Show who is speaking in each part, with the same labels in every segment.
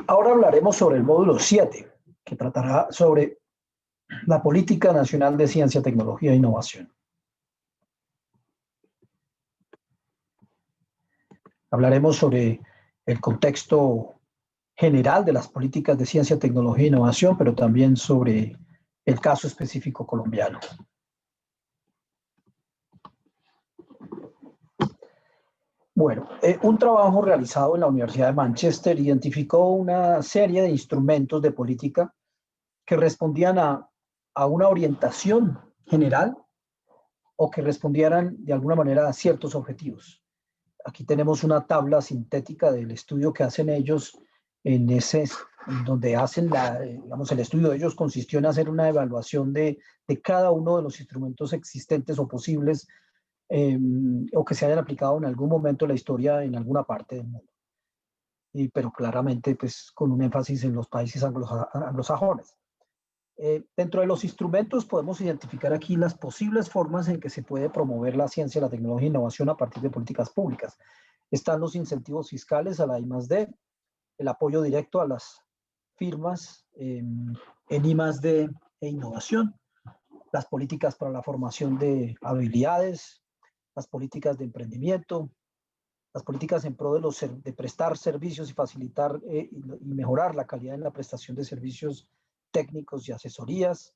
Speaker 1: Ahora hablaremos sobre el módulo 7, que tratará sobre la Política Nacional de Ciencia, Tecnología e Innovación. Hablaremos sobre el contexto general de las políticas de ciencia, tecnología e innovación, pero también sobre el caso específico colombiano. Bueno, un trabajo realizado en la Universidad de Manchester identificó una serie de instrumentos de política que respondían a una orientación general o que respondieran de alguna manera a ciertos objetivos. Aquí tenemos una tabla sintética del estudio que hacen ellos en donde hacen el estudio de ellos consistió en hacer una evaluación de cada uno de los instrumentos existentes o posibles o que se hayan aplicado en algún momento de la historia en alguna parte del mundo. Pero claramente pues con un énfasis en los países anglosajones. Dentro de los instrumentos podemos identificar aquí las posibles formas en que se puede promover la ciencia, la tecnología e innovación a partir de políticas públicas. Están los incentivos fiscales a la I+D, el apoyo directo a las firmas en I+D e innovación, las políticas para la formación de habilidades, las políticas de emprendimiento, las políticas en pro de prestar servicios y facilitar y mejorar la calidad en la prestación de servicios técnicos y asesorías,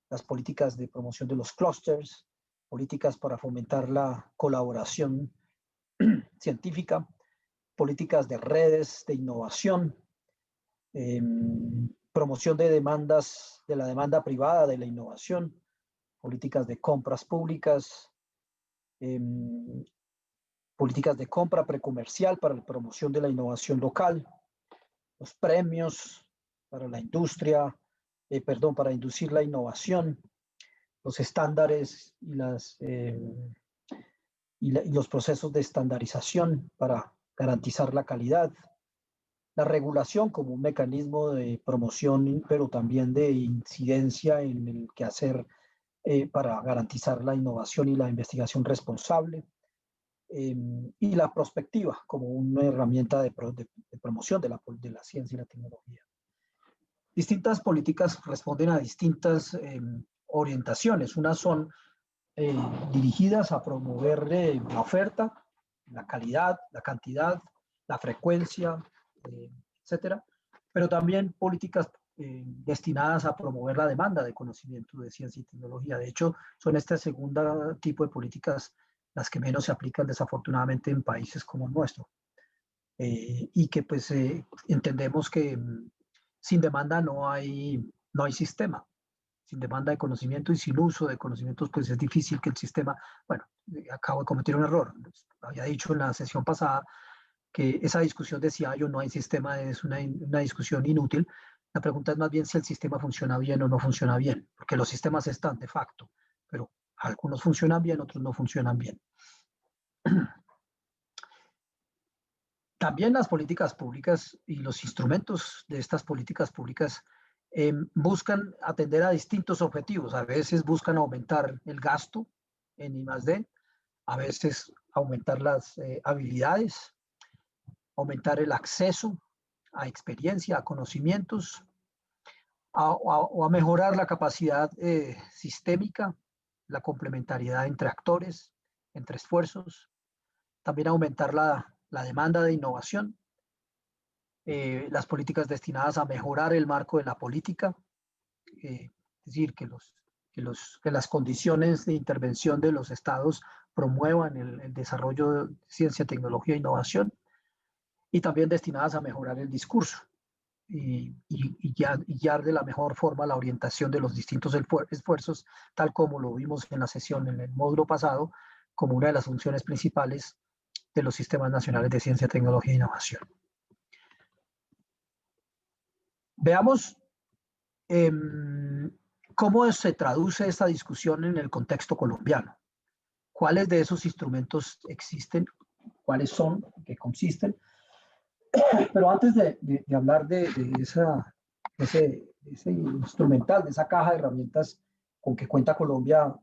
Speaker 1: las políticas de promoción de los clústeres, políticas para fomentar la colaboración científica, políticas de redes de innovación, promoción de la demanda privada de la innovación, políticas de compras públicas, políticas de compra precomercial para la promoción de la innovación local, los premios para la industria, para inducir la innovación, los estándares y los procesos de estandarización para garantizar la calidad, la regulación como un mecanismo de promoción, pero también de incidencia en el quehacer para garantizar la innovación y la investigación responsable, y la prospectiva como una herramienta de promoción de la ciencia y la tecnología. Distintas políticas responden a distintas orientaciones. Unas son dirigidas a promover la oferta, la calidad, la cantidad, la frecuencia, etcétera, pero también políticas destinadas a promover la demanda de conocimiento de ciencia y tecnología. De hecho, son este segundo tipo de políticas las que menos se aplican desafortunadamente en países como el nuestro. Y que pues entendemos que sin demanda no hay sistema. Sin demanda de conocimiento y sin uso de conocimientos, pues es difícil que el sistema, bueno, acabo de cometer un error. Había dicho en la sesión pasada que esa discusión de si hay o no hay sistema es una discusión inútil. La pregunta es más bien si el sistema funciona bien o no funciona bien, porque los sistemas están de facto, pero algunos funcionan bien, otros no funcionan bien. También las políticas públicas y los instrumentos de estas políticas públicas buscan atender a distintos objetivos. A veces buscan aumentar el gasto en I+D, a veces aumentar las habilidades, aumentar el acceso a experiencia, a conocimientos, o a mejorar la capacidad sistémica, la complementariedad entre actores, entre esfuerzos, también aumentar la demanda de innovación, las políticas destinadas a mejorar el marco de la política, es decir, que las condiciones de intervención de los estados promuevan el desarrollo de ciencia, tecnología e innovación, y también destinadas a mejorar el discurso y guiar de la mejor forma la orientación de los distintos esfuerzos, tal como lo vimos en la sesión en el módulo pasado, como una de las funciones principales de los sistemas nacionales de ciencia, tecnología e innovación. Veamos cómo se traduce esta discusión en el contexto colombiano. ¿Cuáles de esos instrumentos existen? ¿Cuáles son? ¿Qué consisten? Pero antes de hablar de ese instrumental, de esa caja de herramientas con que cuenta Colombia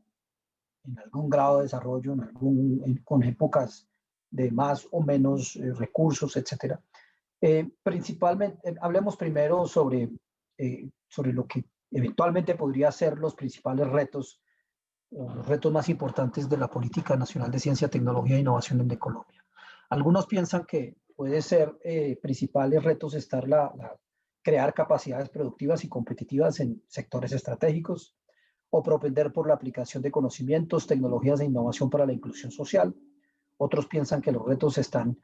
Speaker 1: en algún grado de desarrollo, con épocas de más o menos recursos, etcétera, Principalmente, hablemos primero sobre lo que eventualmente podría ser los principales retos, o los retos más importantes de la Política Nacional de Ciencia, Tecnología e Innovación de Colombia. Algunos piensan que puede ser principales retos estar crear capacidades productivas y competitivas en sectores estratégicos, o propender por la aplicación de conocimientos, tecnologías e innovación para la inclusión social. Otros piensan que los retos están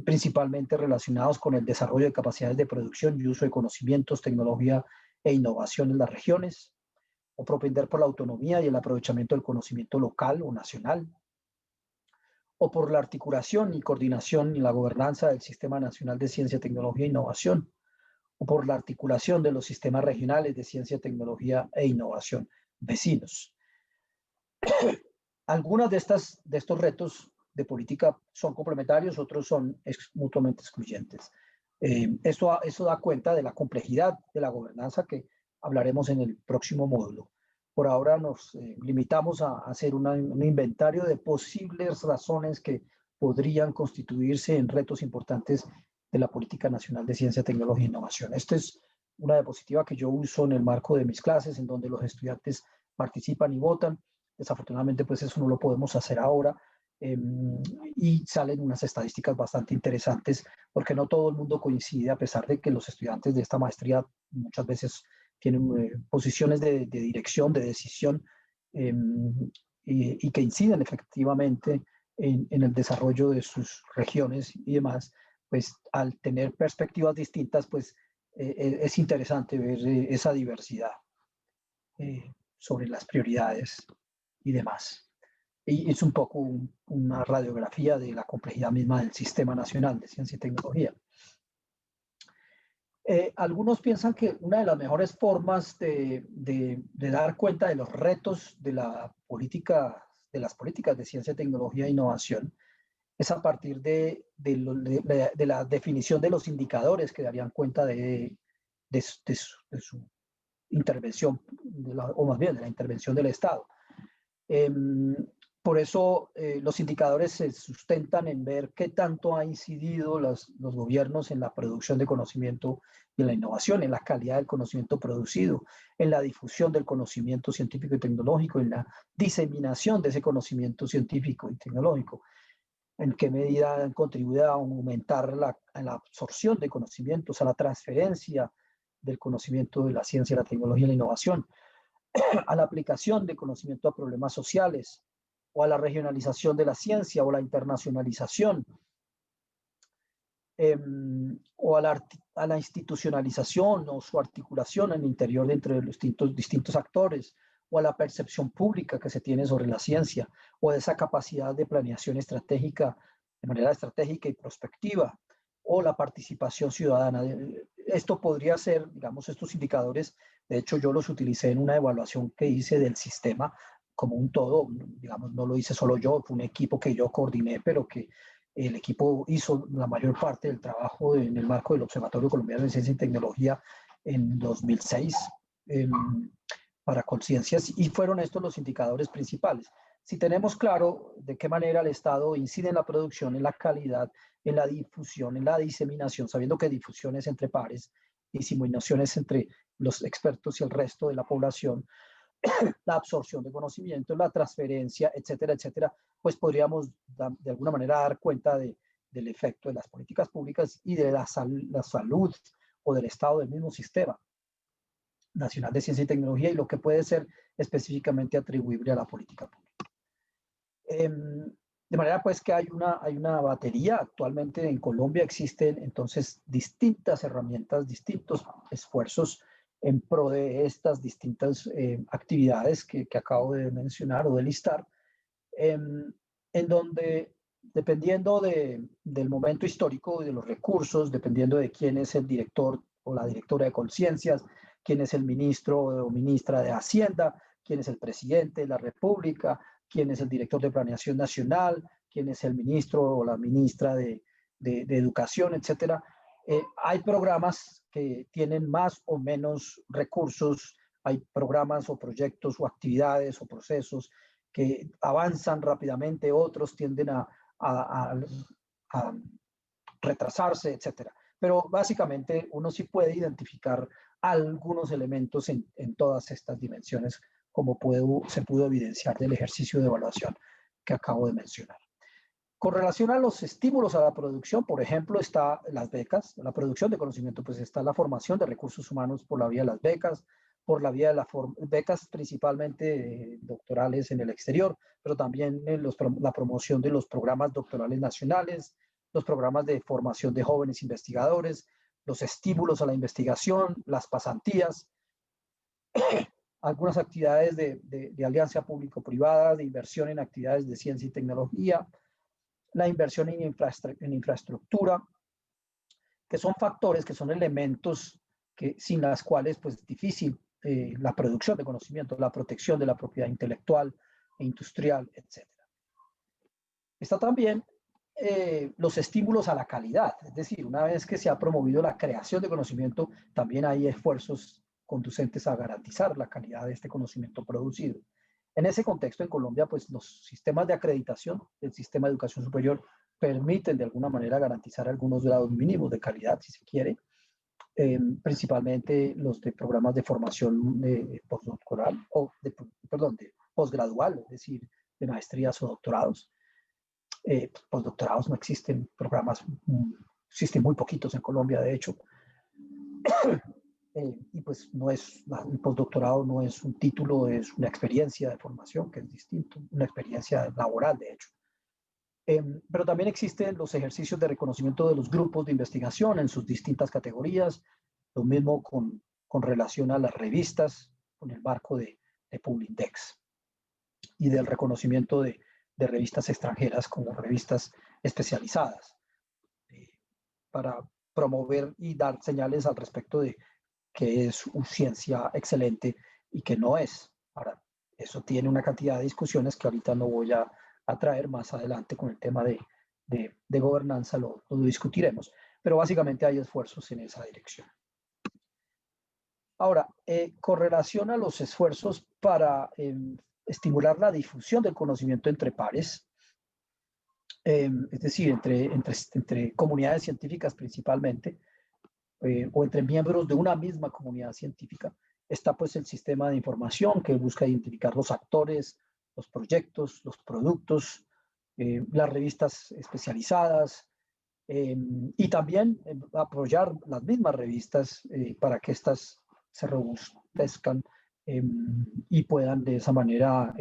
Speaker 1: principalmente relacionados con el desarrollo de capacidades de producción y uso de conocimientos, tecnología e innovación en las regiones, o propender por la autonomía y el aprovechamiento del conocimiento local o nacional, o por la articulación y coordinación y la gobernanza del Sistema Nacional de Ciencia, Tecnología e Innovación, o por la articulación de los sistemas regionales de ciencia, tecnología e innovación vecinos. Algunos de estos retos de política son complementarios, otros son mutuamente excluyentes. Eso da cuenta de la complejidad de la gobernanza que hablaremos en el próximo módulo. Por ahora nos limitamos a hacer un inventario de posibles razones que podrían constituirse en retos importantes de la Política Nacional de Ciencia, Tecnología e Innovación. Esta es una diapositiva que yo uso en el marco de mis clases, en donde los estudiantes participan y votan. Desafortunadamente, pues eso no lo podemos hacer ahora. Y salen unas estadísticas bastante interesantes, porque no todo el mundo coincide, a pesar de que los estudiantes de esta maestría muchas veces tienen posiciones de dirección, de decisión, y que inciden efectivamente en el desarrollo de sus regiones y demás, pues al tener perspectivas distintas, pues es interesante ver esa diversidad sobre las prioridades y demás. Y es un poco una radiografía de la complejidad misma del Sistema Nacional de Ciencia y Tecnología. Algunos piensan que una de las mejores formas de dar cuenta de los retos de las políticas de ciencia, tecnología e innovación es a partir de la definición de los indicadores que darían cuenta de su intervención, o más bien de la intervención del Estado. Por eso los indicadores se sustentan en ver qué tanto ha incidido los gobiernos en la producción de conocimiento y en la innovación, en la calidad del conocimiento producido, en la difusión del conocimiento científico y tecnológico, en la diseminación de ese conocimiento científico y tecnológico, en qué medida han contribuido a aumentar la absorción de conocimientos, a la transferencia del conocimiento de la ciencia, la tecnología y la innovación, a la aplicación de conocimiento a problemas sociales, o a la regionalización de la ciencia, o la internacionalización, o a la institucionalización o su articulación en el interior de entre los distintos actores, o a la percepción pública que se tiene sobre la ciencia, o a esa capacidad de planeación estratégica, de manera estratégica y prospectiva, o la participación ciudadana. Esto podría ser, digamos, estos indicadores, de hecho yo los utilicé en una evaluación que hice del sistema como un todo, digamos, no lo hice solo yo, fue un equipo que yo coordiné, pero que el equipo hizo la mayor parte del trabajo en el marco del Observatorio Colombiano de Ciencia y Tecnología en 2006 para conciencias, y fueron estos los indicadores principales. Si tenemos claro de qué manera el Estado incide en la producción, en la calidad, en la difusión, en la diseminación, sabiendo que difusión es entre pares, diseminación es entre los expertos y el resto de la población, la absorción de conocimiento, la transferencia, etcétera, etcétera, pues podríamos de alguna manera dar cuenta del efecto de las políticas públicas y de la salud o del estado del mismo Sistema Nacional de Ciencia y Tecnología, y lo que puede ser específicamente atribuible a la política pública. De manera pues que hay una batería. Actualmente en Colombia existen entonces distintas herramientas, distintos esfuerzos en pro de estas distintas actividades que acabo de mencionar o de listar, en donde, dependiendo del momento histórico y de los recursos, dependiendo de quién es el director o la directora de conciencias, quién es el ministro o ministra de Hacienda, quién es el presidente de la República, quién es el director de Planeación Nacional, quién es el ministro o la ministra de Educación, etcétera. Hay programas que tienen más o menos recursos, hay programas o proyectos o actividades o procesos que avanzan rápidamente, otros tienden a retrasarse, etcétera. pero básicamente uno sí puede identificar algunos elementos en todas estas dimensiones, como se pudo evidenciar del ejercicio de evaluación que acabo de mencionar. Con relación a los estímulos a la producción, por ejemplo, está las becas, la producción de conocimiento, pues está la formación de recursos humanos por la vía de las becas, por la vía de las becas principalmente doctorales en el exterior, pero también la promoción de los programas doctorales nacionales, los programas de formación de jóvenes investigadores, los estímulos a la investigación, las pasantías, algunas actividades de alianza público-privada, de inversión en actividades de ciencia y tecnología, la inversión en infraestructura, que son factores, que son elementos sin las cuales pues es difícil la producción de conocimiento, la protección de la propiedad intelectual e industrial, etc. Está también los estímulos a la calidad, es decir, una vez que se ha promovido la creación de conocimiento, también hay esfuerzos conducentes a garantizar la calidad de este conocimiento producido. En ese contexto, en Colombia, pues los sistemas de acreditación del sistema de educación superior permiten de alguna manera garantizar algunos grados mínimos de calidad, si se quiere, principalmente los de programas de formación postdoctoral o de postgradual, es decir, de maestrías o doctorados. Postdoctorados no existen, programas, existen muy poquitos en Colombia, de hecho. Y pues el postdoctorado no es un título, es una experiencia de formación que es distinto, una experiencia laboral, de hecho. Pero también existen los ejercicios de reconocimiento de los grupos de investigación en sus distintas categorías, lo mismo con relación a las revistas, con el marco de Publindex, y del reconocimiento de revistas extranjeras como revistas especializadas, para promover y dar señales al respecto de que es una ciencia excelente y que no es. Ahora, eso tiene una cantidad de discusiones que ahorita no voy a traer, más adelante con el tema de gobernanza lo discutiremos, pero básicamente hay esfuerzos en esa dirección. Ahora, con relación a los esfuerzos para estimular la difusión del conocimiento entre pares, es decir, entre comunidades científicas principalmente, o entre miembros de una misma comunidad científica, está pues el sistema de información que busca identificar los actores, los proyectos, los productos, las revistas especializadas, y también apoyar las mismas revistas para que éstas se robustezcan y puedan de esa manera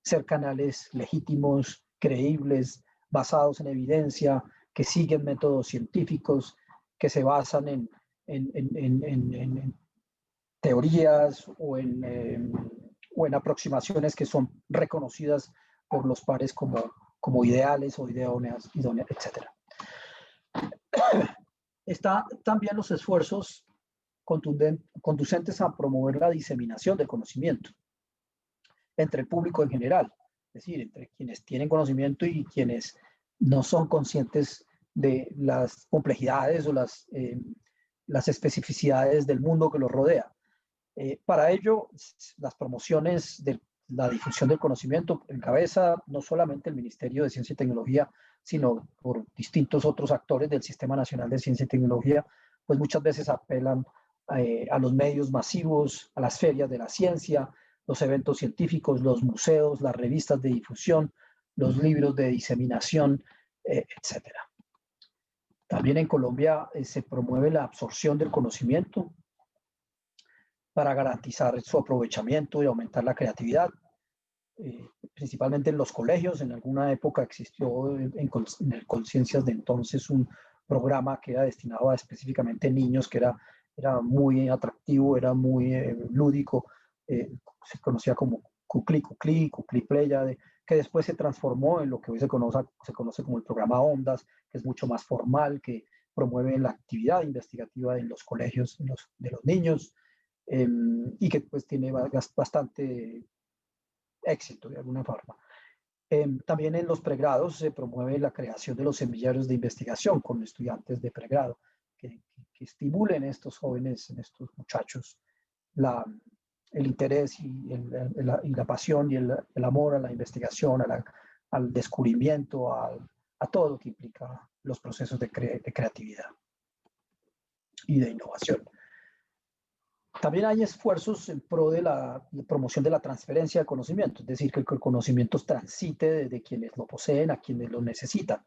Speaker 1: ser canales legítimos, creíbles, basados en evidencia, que siguen métodos científicos, que se basan en teorías o en aproximaciones que son reconocidas por los pares como ideales o idóneas, etc. Está también los esfuerzos conducentes a promover la diseminación del conocimiento entre el público en general, es decir, entre quienes tienen conocimiento y quienes no son conscientes de las complejidades o las especificidades del mundo que los rodea. Para ello, las promociones de la difusión del conocimiento encabeza no solamente el Ministerio de Ciencia y Tecnología, sino por distintos otros actores del Sistema Nacional de Ciencia y Tecnología, pues muchas veces apelan a los medios masivos, a las ferias de la ciencia, los eventos científicos, los museos, las revistas de difusión, los libros de diseminación, etc. También en Colombia se promueve la absorción del conocimiento para garantizar su aprovechamiento y aumentar la creatividad, principalmente en los colegios. En alguna época existió en el Conciencias de entonces un programa que era destinado a específicamente niños, que era muy atractivo, era muy lúdico, se conocía como Cucli Cucli, Cucli Pléyade, que después se transformó en lo que hoy se conoce como el programa Ondas, que es mucho más formal, que promueve la actividad investigativa en los colegios de los niños, y que pues tiene bastante éxito de alguna forma. También en los pregrados se promueve la creación de los semilleros de investigación con estudiantes de pregrado que estimulen a estos jóvenes, a estos muchachos, el interés y la pasión y el amor a la investigación, al descubrimiento, a todo lo que implica los procesos de creatividad. y de innovación. También hay esfuerzos en pro de la promoción de la transferencia de conocimiento, es decir, que el conocimiento transite de quienes lo poseen a quienes lo necesitan.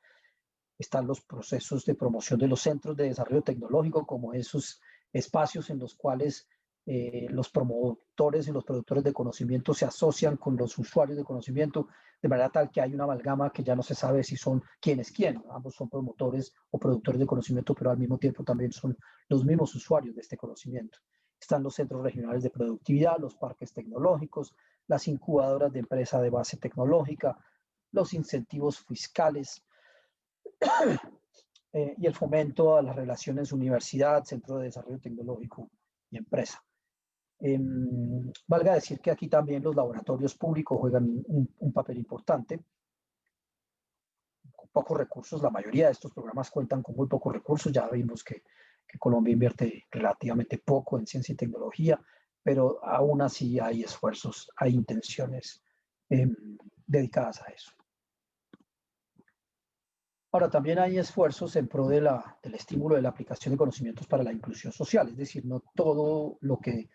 Speaker 1: Están los procesos de promoción de los centros de desarrollo tecnológico, como esos espacios en los cuales los promotores y los productores de conocimiento se asocian con los usuarios de conocimiento, de manera tal que hay una amalgama que ya no se sabe si son quién es quién. Ambos son promotores o productores de conocimiento, pero al mismo tiempo también son los mismos usuarios de este conocimiento. Están los centros regionales de productividad, los parques tecnológicos, las incubadoras de empresa de base tecnológica, los incentivos fiscales, y el fomento a las relaciones universidad, centro de desarrollo tecnológico y empresa. Valga decir que aquí también los laboratorios públicos juegan un papel importante. Con pocos recursos, la mayoría de estos programas cuentan con muy pocos recursos. Ya vimos que Colombia invierte relativamente poco en ciencia y tecnología, pero aún así hay esfuerzos, hay intenciones dedicadas a eso. Ahora, también hay esfuerzos en pro del estímulo de la aplicación de conocimientos para la inclusión social, es decir, no todo lo que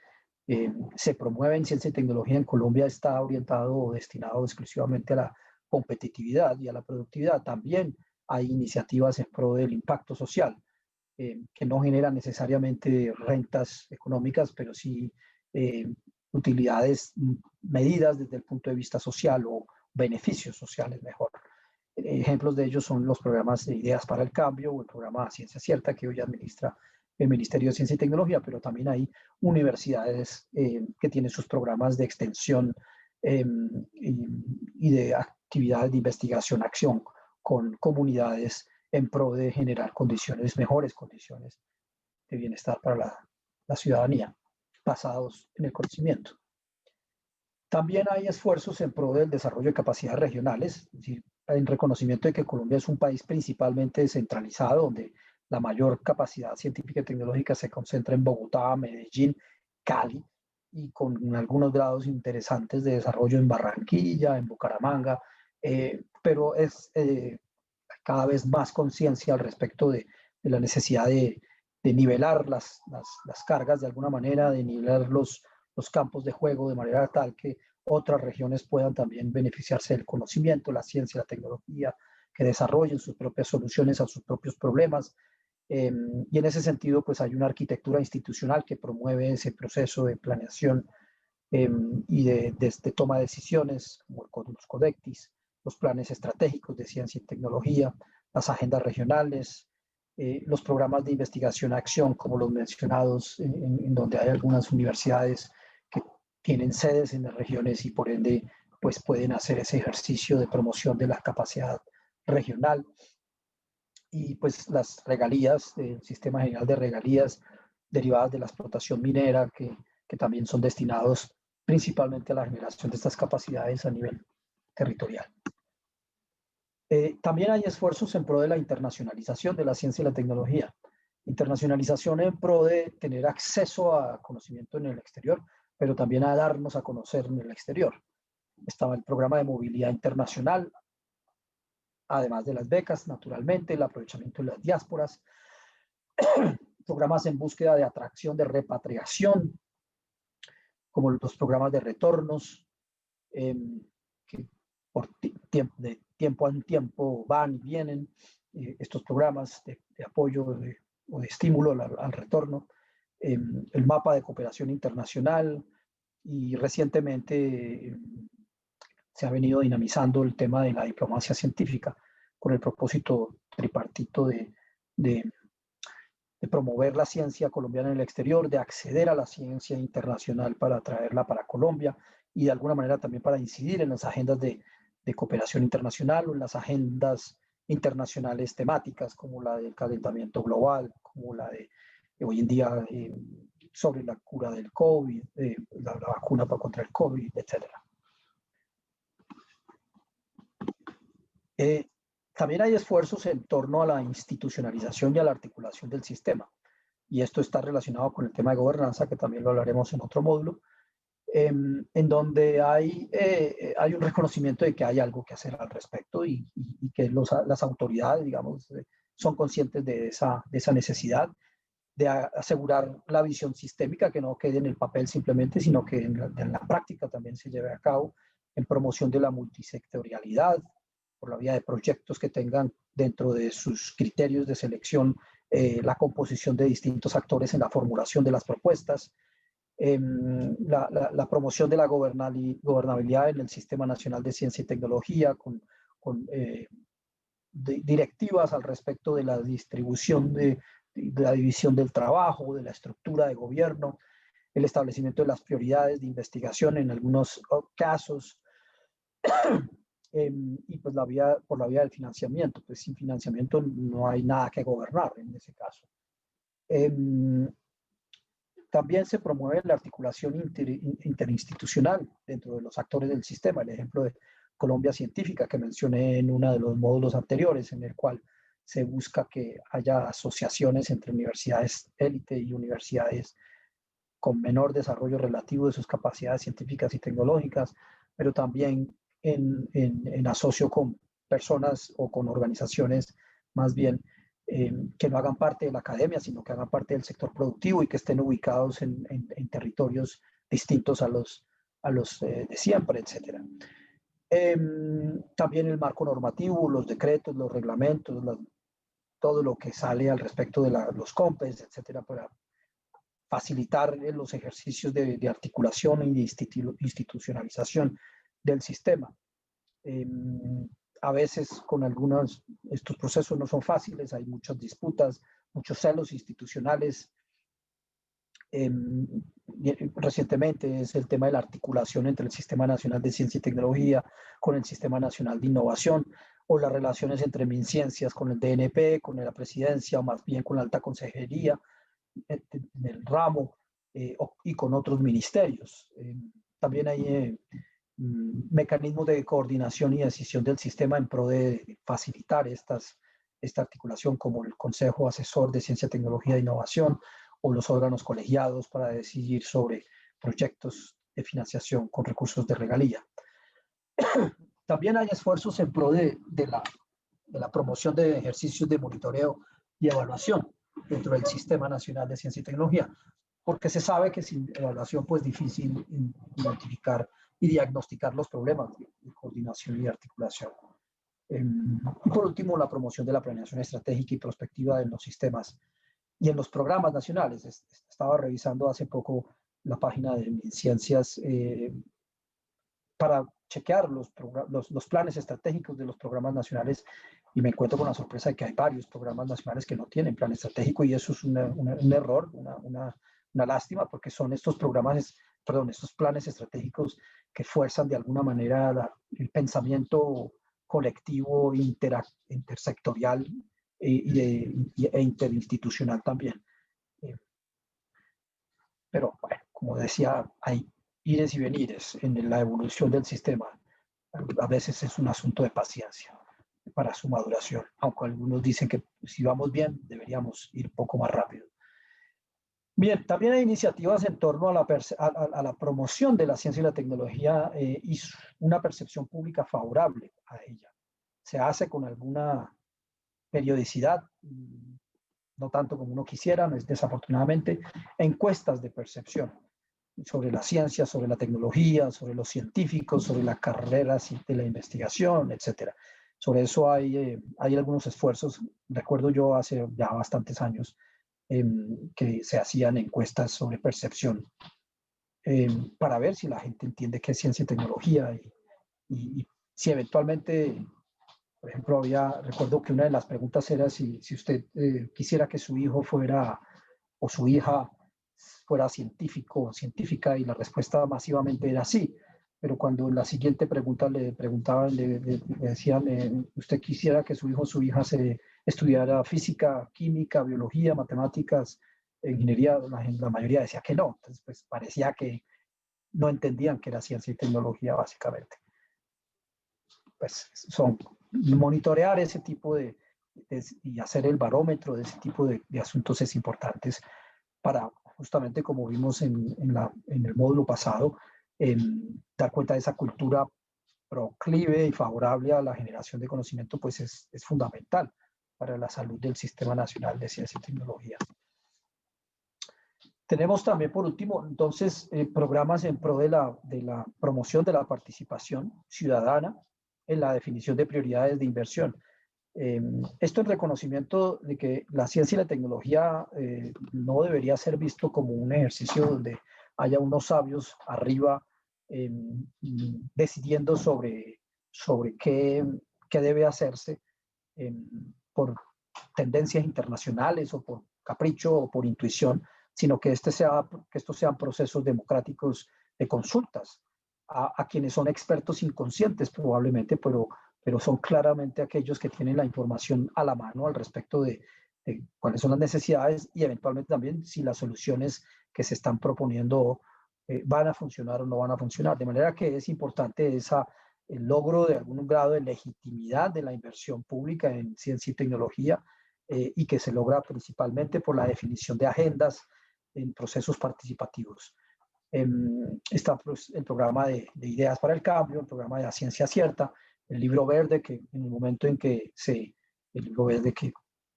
Speaker 1: se promueve en ciencia y tecnología en Colombia está orientado o destinado exclusivamente a la competitividad y a la productividad. También hay iniciativas en pro del impacto social, que no generan necesariamente rentas económicas, pero sí utilidades medidas desde el punto de vista social o beneficios sociales mejor. Ejemplos de ellos son los programas de Ideas para el Cambio o el programa Ciencia Cierta que hoy administra el Ministerio de Ciencia y Tecnología, pero también hay universidades que tienen sus programas de extensión y de actividades de investigación, acción con comunidades en pro de generar condiciones, mejores condiciones de bienestar para la ciudadanía, basados en el conocimiento. También hay esfuerzos en pro del desarrollo de capacidades regionales, es decir, en reconocimiento de que Colombia es un país principalmente descentralizado, donde la mayor capacidad científica y tecnológica se concentra en Bogotá, Medellín, Cali, y con algunos grados interesantes de desarrollo en Barranquilla, en Bucaramanga, pero es cada vez más conciencia al respecto de la necesidad de nivelar las cargas de alguna manera, de nivelar los campos de juego de manera tal que otras regiones puedan también beneficiarse del conocimiento, la ciencia, la tecnología, que desarrollen sus propias soluciones a sus propios problemas. Y en ese sentido, pues hay una arquitectura institucional que promueve ese proceso de planeación y de toma de decisiones, como los CODECTIS, los planes estratégicos de ciencia y tecnología, las agendas regionales, los programas de investigación-acción, como los mencionados, en donde hay algunas universidades que tienen sedes en las regiones y por ende pues pueden hacer ese ejercicio de promoción de la capacidad regional. Y pues las regalías, el sistema general de regalías derivadas de la explotación minera, que también son destinados principalmente a la generación de estas capacidades a nivel territorial. También hay esfuerzos en pro de la internacionalización de la ciencia y la tecnología. Internacionalización en pro de tener acceso a conocimiento en el exterior, pero también a darnos a conocer en el exterior. Estaba el programa de movilidad internacional, además de las becas, naturalmente, el aprovechamiento de las diásporas, programas en búsqueda de atracción, de repatriación, como los programas de retornos, que de tiempo en tiempo van y vienen, estos programas de apoyo o de estímulo al retorno, el mapa de cooperación internacional, y recientemente se ha venido dinamizando el tema de la diplomacia científica con el propósito tripartito de promover la ciencia colombiana en el exterior, de acceder a la ciencia internacional para traerla para Colombia y de alguna manera también para incidir en las agendas de cooperación internacional o en las agendas internacionales temáticas como la del calentamiento global, como la de hoy en día sobre la cura del COVID, la vacuna contra el COVID, etc. También hay esfuerzos en torno a la institucionalización y a la articulación del sistema. Y esto está relacionado con el tema de gobernanza, que también lo hablaremos en otro módulo, en donde hay un reconocimiento de que hay algo que hacer al respecto y que las autoridades, digamos, son conscientes de esa necesidad asegurar la visión sistémica, que no quede en el papel simplemente, sino que en la práctica también se lleve a cabo, en promoción de la multisectorialidad, por la vía de proyectos que tengan dentro de sus criterios de selección la composición de distintos actores en la formulación de las propuestas, la promoción de la gobernabilidad en el Sistema Nacional de Ciencia y Tecnología, con directivas al respecto de la distribución de la división del trabajo, de la estructura de gobierno, el establecimiento de las prioridades de investigación en algunos casos, y pues por la vía del financiamiento. Pues sin financiamiento no hay nada que gobernar en ese caso. También se promueve la articulación interinstitucional dentro de los actores del sistema. El ejemplo de Colombia Científica que mencioné en uno de los módulos anteriores, en el cual se busca que haya asociaciones entre universidades élite y universidades con menor desarrollo relativo de sus capacidades científicas y tecnológicas, pero también en asocio con personas o con organizaciones más bien que no hagan parte de la academia, sino que hagan parte del sector productivo y que estén ubicados en territorios distintos a los de siempre, etc. También el marco normativo, los decretos, los reglamentos, todo lo que sale al respecto de los COMPES, etcétera, para facilitar los ejercicios de articulación y de institucionalización del sistema. A veces con estos procesos no son fáciles, hay muchas disputas, muchos celos institucionales. Recientemente es el tema de la articulación entre el Sistema Nacional de Ciencia y Tecnología con el Sistema Nacional de Innovación, o las relaciones entre MinCiencias con el DNP, con la presidencia, o más bien con la alta consejería en el ramo, y con otros ministerios. También hay mecanismos de coordinación y decisión del sistema en pro de facilitar esta articulación, como el Consejo Asesor de Ciencia, Tecnología e Innovación, o los órganos colegiados para decidir sobre proyectos de financiación con recursos de regalía. También hay esfuerzos en pro de la promoción de ejercicios de monitoreo y evaluación dentro del Sistema Nacional de Ciencia y Tecnología, porque se sabe que sin evaluación pues difícil identificar y diagnosticar los problemas de coordinación y articulación. Y por último, la promoción de la planeación estratégica y prospectiva en los sistemas y en los programas nacionales. Estaba revisando hace poco la página de MinCiencias para chequear los planes estratégicos de los programas nacionales, y me encuentro con la sorpresa de que hay varios programas nacionales que no tienen plan estratégico, y eso es un error, una lástima, porque son estos planes estratégicos que fuerzan de alguna manera el pensamiento colectivo, intersectorial e interinstitucional también. Pero bueno, como decía, hay ires y venires en la evolución del sistema. A veces es un asunto de paciencia para su maduración, aunque algunos dicen que si vamos bien deberíamos ir un poco más rápido. Bien, también hay iniciativas en torno a la promoción de la ciencia y la tecnología, y una percepción pública favorable a ella. Se hace con alguna periodicidad, no tanto como uno quisiera, desafortunadamente, encuestas de percepción sobre la ciencia, sobre la tecnología, sobre los científicos, sobre las carreras de la investigación, etc. Sobre eso hay algunos esfuerzos. Recuerdo yo hace ya bastantes años que se hacían encuestas sobre percepción para ver si la gente entiende qué es ciencia y tecnología, y si eventualmente, por ejemplo, recuerdo que una de las preguntas era si usted quisiera que su hijo fuera, o su hija fuera científico o científica, y la respuesta masivamente era sí. Pero cuando en la siguiente pregunta le preguntaban, le decían, ¿usted quisiera que su hijo o su hija estudiara física, química, biología, matemáticas, ingeniería? La mayoría decía que no. Entonces, pues parecía que no entendían qué era ciencia y tecnología, básicamente. Pues monitorear ese tipo y hacer el barómetro de ese tipo de asuntos es importante para, justamente como vimos en el módulo pasado, dar cuenta de esa cultura proclive y favorable a la generación de conocimiento, pues es fundamental para la salud del Sistema Nacional de Ciencia y Tecnología. Tenemos también, por último, entonces, programas en pro de la promoción de la participación ciudadana en la definición de prioridades de inversión. Esto en reconocimiento de que la ciencia y la tecnología no debería ser visto como un ejercicio donde haya unos sabios arriba decidiendo sobre qué debe hacerse por tendencias internacionales o por capricho o por intuición, sino que estos sean procesos democráticos de consultas a quienes son expertos inconscientes probablemente, pero son claramente aquellos que tienen la información a la mano al respecto de cuáles son las necesidades y eventualmente también si las soluciones que se están proponiendo van a funcionar o no van a funcionar. De manera que es importante el logro de algún grado de legitimidad de la inversión pública en ciencia y tecnología y que se logra principalmente por la definición de agendas en procesos participativos. Está pues, el programa de Ideas para el Cambio, el programa de la Ciencia Cierta, el libro verde, que en el momento en que el libro verde que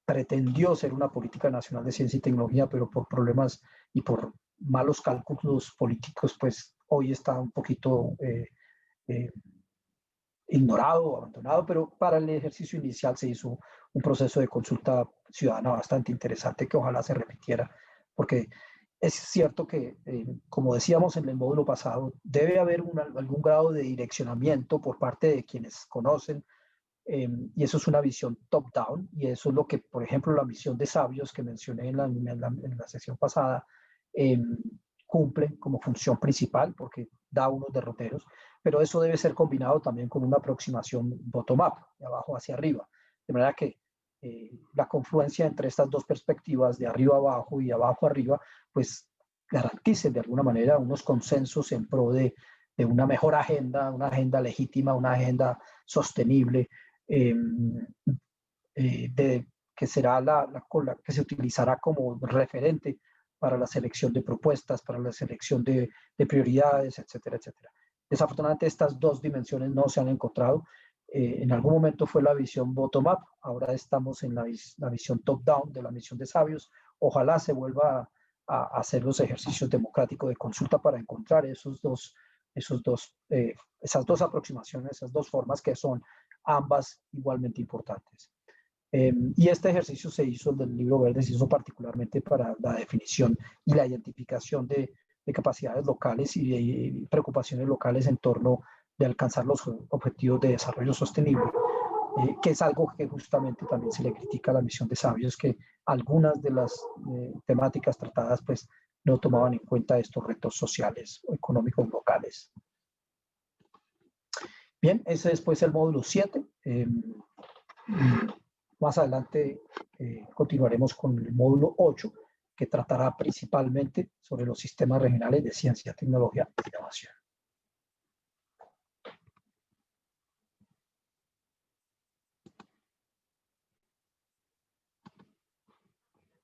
Speaker 1: pretendió ser una política nacional de ciencia y tecnología, pero por problemas y por malos cálculos políticos, pues hoy está un poquito ignorado o abandonado, pero para el ejercicio inicial se hizo un proceso de consulta ciudadana bastante interesante que ojalá se repitiera, porque es cierto que, como decíamos en el módulo pasado, debe haber algún grado de direccionamiento por parte de quienes conocen, y eso es una visión top-down, y eso es lo que, por ejemplo, la misión de sabios que mencioné en la sesión pasada, cumple como función principal, porque da unos derroteros, pero eso debe ser combinado también con una aproximación bottom-up, de abajo hacia arriba, de manera que la confluencia entre estas dos perspectivas, de arriba abajo y abajo arriba, pues garantice de alguna manera unos consensos en pro de una mejor agenda, una agenda legítima, una agenda sostenible, que será que se utilizará como referente para la selección de propuestas, para la selección de prioridades, etcétera, etcétera. Desafortunadamente estas dos dimensiones no se han encontrado. En algún momento fue la visión bottom-up, ahora estamos en la visión top-down de la misión de sabios. Ojalá se vuelva a hacer los ejercicios democráticos de consulta para encontrar esas dos aproximaciones, esas dos formas que son ambas igualmente importantes. Y este ejercicio se hizo, el del libro verde, se hizo particularmente para la definición y la identificación de capacidades locales y de preocupaciones locales en torno de alcanzar los objetivos de desarrollo sostenible, que es algo que justamente también se le critica a la misión de sabios, que algunas de las temáticas tratadas pues no tomaban en cuenta estos retos sociales o económicos locales. Bien, ese es pues el módulo 7. Más adelante continuaremos con el módulo 8, que tratará principalmente sobre los sistemas regionales de ciencia, tecnología e innovación.